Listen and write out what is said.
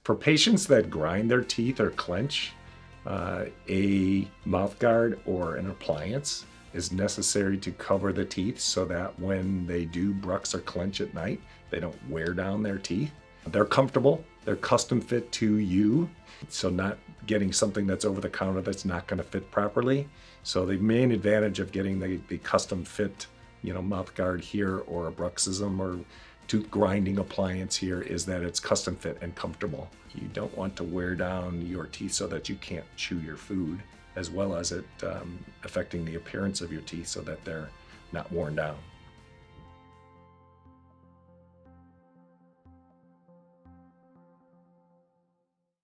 For patients that grind their teeth or clench, a mouth guard or an appliance is necessary to cover the teeth so that when they do brux or clench at night, they don't wear down their teeth. They're comfortable, they're custom fit to you, so not getting something that's over the counter that's not going to fit properly. So the main advantage of getting the custom fit, mouth guard here, or a bruxism or tooth grinding appliance here, is that it's custom fit and comfortable. You don't want to wear down your teeth so that you can't chew your food, as well as it affecting the appearance of your teeth so that they're not worn down.